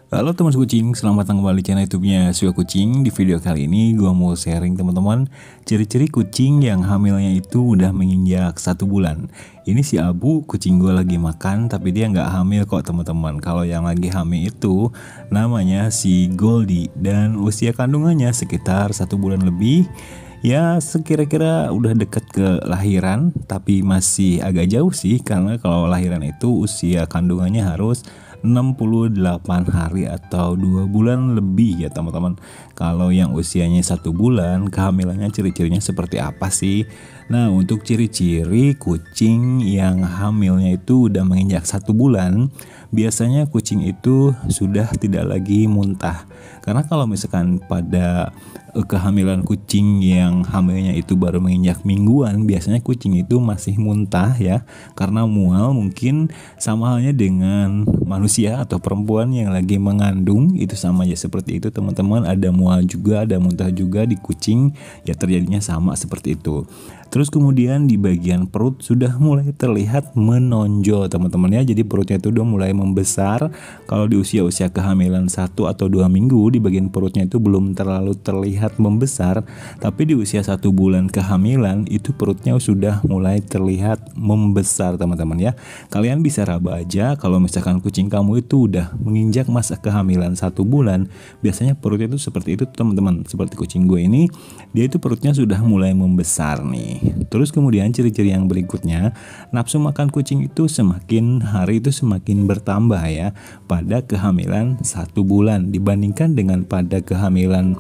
Halo teman kucing, selamat datang kembali di channel YouTube-nya Suka Kucing. Di video kali ini gue mau sharing teman-teman ciri-ciri kucing yang hamilnya itu udah menginjak 1 bulan. Ini si Abu, kucing gue lagi makan tapi dia nggak hamil kok teman-teman. Kalau yang lagi hamil itu namanya si Goldie dan usia kandungannya sekitar 1 bulan lebih. Ya sekira-kira udah deket ke lahiran, tapi masih agak jauh sih karena kalau lahiran itu usia kandungannya harus 68 hari atau 2 bulan lebih ya teman-teman. Kalau yang usianya 1 bulan, kehamilannya ciri-cirinya seperti apa sih? Nah, untuk ciri-ciri kucing yang hamilnya itu udah menginjak 1 bulan, biasanya kucing itu sudah tidak lagi muntah. Karena kalau misalkan pada kehamilan kucing yang hamilnya itu baru menginjak mingguan, biasanya kucing itu masih muntah ya, karena mual. Mungkin sama halnya dengan manusia atau perempuan yang lagi mengandung, itu sama aja seperti itu teman-teman. Ada mual juga, ada muntah juga di kucing, ya terjadinya sama seperti itu. Terus kemudian di bagian perut sudah mulai terlihat menonjol teman-teman ya. Jadi perutnya itu udah mulai membesar. Kalau di usia-usia kehamilan 1 atau 2 minggu, di bagian perutnya itu belum terlalu terlihat membesar. Tapi di usia 1 bulan kehamilan itu perutnya sudah mulai terlihat membesar teman-teman ya. Kalian bisa raba aja kalau misalkan kucing kamu itu udah menginjak masa kehamilan 1 bulan. Biasanya perutnya itu seperti itu teman-teman. Seperti kucing gue ini, dia itu perutnya sudah mulai membesar nih. Terus kemudian ciri-ciri yang berikutnya, nafsu makan kucing itu semakin hari itu semakin bertambah ya pada kehamilan 1 bulan dibandingkan dengan pada kehamilan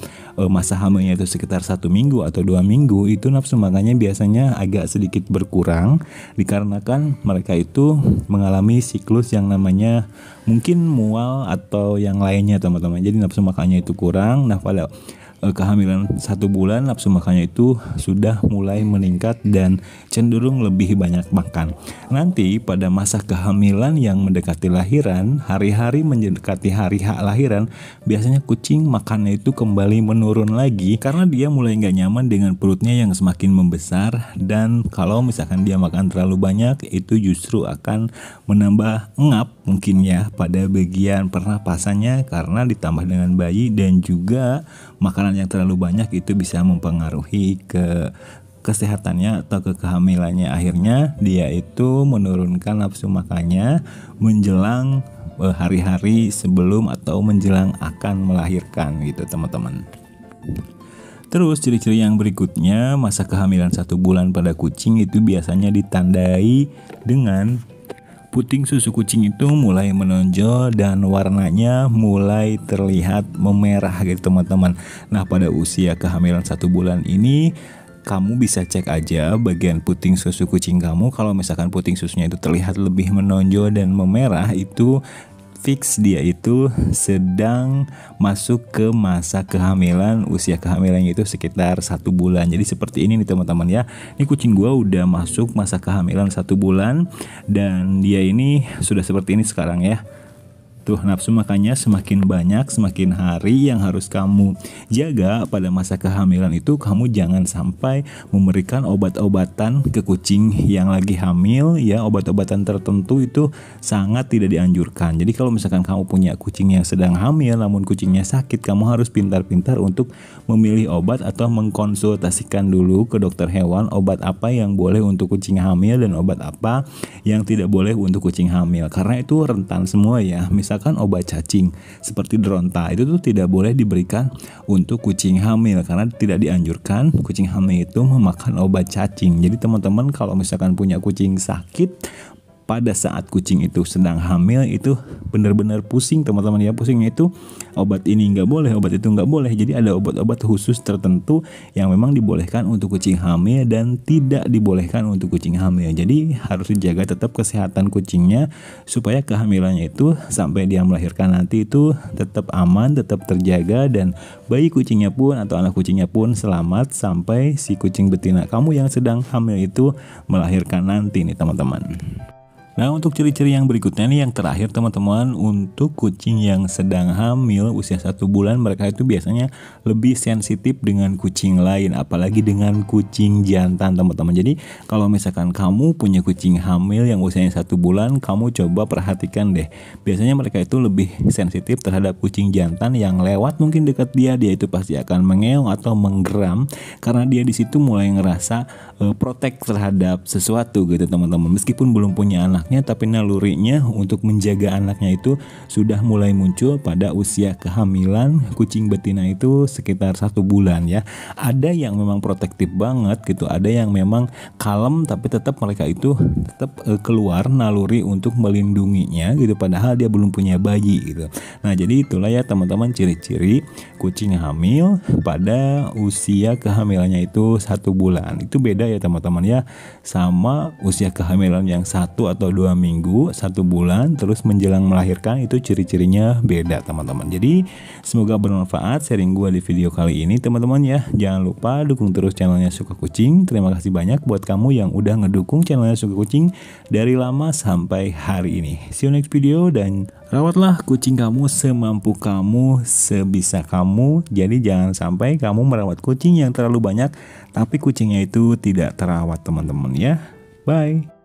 masa hamilnya itu sekitar 1 minggu atau 2 minggu. Itu nafsu makannya biasanya agak sedikit berkurang dikarenakan mereka itu mengalami siklus yang namanya mungkin mual atau yang lainnya teman-teman. Jadi nafsu makannya itu kurang. Nah, pada kehamilan 1 bulan nafsu makannya itu sudah mulai meningkat dan cenderung lebih banyak makan. Nanti pada masa kehamilan yang mendekati lahiran, hari-hari mendekati hari hak lahiran, biasanya kucing makannya itu kembali menurun lagi karena dia mulai nggak nyaman dengan perutnya yang semakin membesar. Dan kalau misalkan dia makan terlalu banyak, itu justru akan menambah engap mungkin ya pada bagian pernapasannya, karena ditambah dengan bayi dan juga makanan yang terlalu banyak itu bisa mempengaruhi ke kesehatannya atau ke kehamilannya. Akhirnya dia itu menurunkan nafsu makannya menjelang hari-hari sebelum atau menjelang akan melahirkan gitu teman-teman. Terus ciri-ciri yang berikutnya, masa kehamilan 1 bulan pada kucing itu biasanya ditandai dengan puting susu kucing itu mulai menonjol dan warnanya mulai terlihat memerah gitu teman-teman. Nah, pada usia kehamilan 1 bulan ini kamu bisa cek aja bagian puting susu kucing kamu. Kalau misalkan puting susunya itu terlihat lebih menonjol dan memerah, itu fix dia itu sedang masuk ke masa kehamilan. Usia kehamilannya itu sekitar 1 bulan. Jadi seperti ini nih teman-teman ya. Ini kucing gua udah masuk masa kehamilan 1 bulan dan dia ini sudah seperti ini sekarang ya. Tuh, nafsu makannya semakin banyak, semakin hari yang harus kamu jaga pada masa kehamilan itu. Kamu jangan sampai memberikan obat-obatan ke kucing yang lagi hamil ya. Obat-obatan tertentu itu sangat tidak dianjurkan. Jadi kalau misalkan kamu punya kucing yang sedang hamil namun kucingnya sakit, kamu harus pintar-pintar untuk memilih obat atau mengkonsultasikan dulu ke dokter hewan obat apa yang boleh untuk kucing hamil dan obat apa yang tidak boleh untuk kucing hamil, karena itu rentan semua ya. Misalkan obat cacing seperti Dronta itu tuh tidak boleh diberikan untuk kucing hamil karena tidak dianjurkan kucing hamil itu memakan obat cacing. Jadi teman-teman kalau misalkan punya kucing sakit pada saat kucing itu sedang hamil, itu benar-benar pusing teman-teman ya. Pusingnya itu obat ini nggak boleh, obat itu nggak boleh. Jadi ada obat-obat khusus tertentu yang memang dibolehkan untuk kucing hamil dan tidak dibolehkan untuk kucing hamil. Jadi harus dijaga tetap kesehatan kucingnya supaya kehamilannya itu sampai dia melahirkan nanti itu tetap aman, tetap terjaga, dan bayi kucingnya pun atau anak kucingnya pun selamat sampai si kucing betina kamu yang sedang hamil itu melahirkan nanti nih teman-teman. Nah, untuk ciri-ciri yang berikutnya nih, yang terakhir teman-teman, untuk kucing yang sedang hamil usia 1 bulan, mereka itu biasanya lebih sensitif dengan kucing lain, apalagi dengan kucing jantan teman-teman. Jadi kalau misalkan kamu punya kucing hamil yang usianya 1 bulan, kamu coba perhatikan deh. Biasanya mereka itu lebih sensitif terhadap kucing jantan yang lewat mungkin dekat dia itu pasti akan mengeong atau menggeram, karena dia di situ mulai ngerasa protect terhadap sesuatu gitu teman-teman. Meskipun belum punya anak, tapi nalurinya untuk menjaga anaknya itu sudah mulai muncul pada usia kehamilan kucing betina itu sekitar 1 bulan ya. Ada yang memang protektif banget gitu, ada yang memang kalem tapi tetap mereka itu tetap keluar naluri untuk melindunginya gitu, padahal dia belum punya bayi gitu. Nah, jadi itulah ya teman-teman ciri-ciri kucing hamil pada usia kehamilannya itu 1 bulan. Itu beda ya teman-teman ya, sama usia kehamilan yang 1 atau 2 minggu, 1 bulan, terus menjelang melahirkan, itu ciri-cirinya beda teman-teman. Jadi semoga bermanfaat sharing gue di video kali ini teman-teman ya. Jangan lupa dukung terus channelnya Suka Kucing. Terima kasih banyak buat kamu yang udah ngedukung channelnya Suka Kucing dari lama sampai hari ini. See you next video, dan rawatlah kucing kamu semampu kamu, sebisa kamu. Jadi jangan sampai kamu merawat kucing yang terlalu banyak tapi kucingnya itu tidak terawat teman-teman ya. Bye.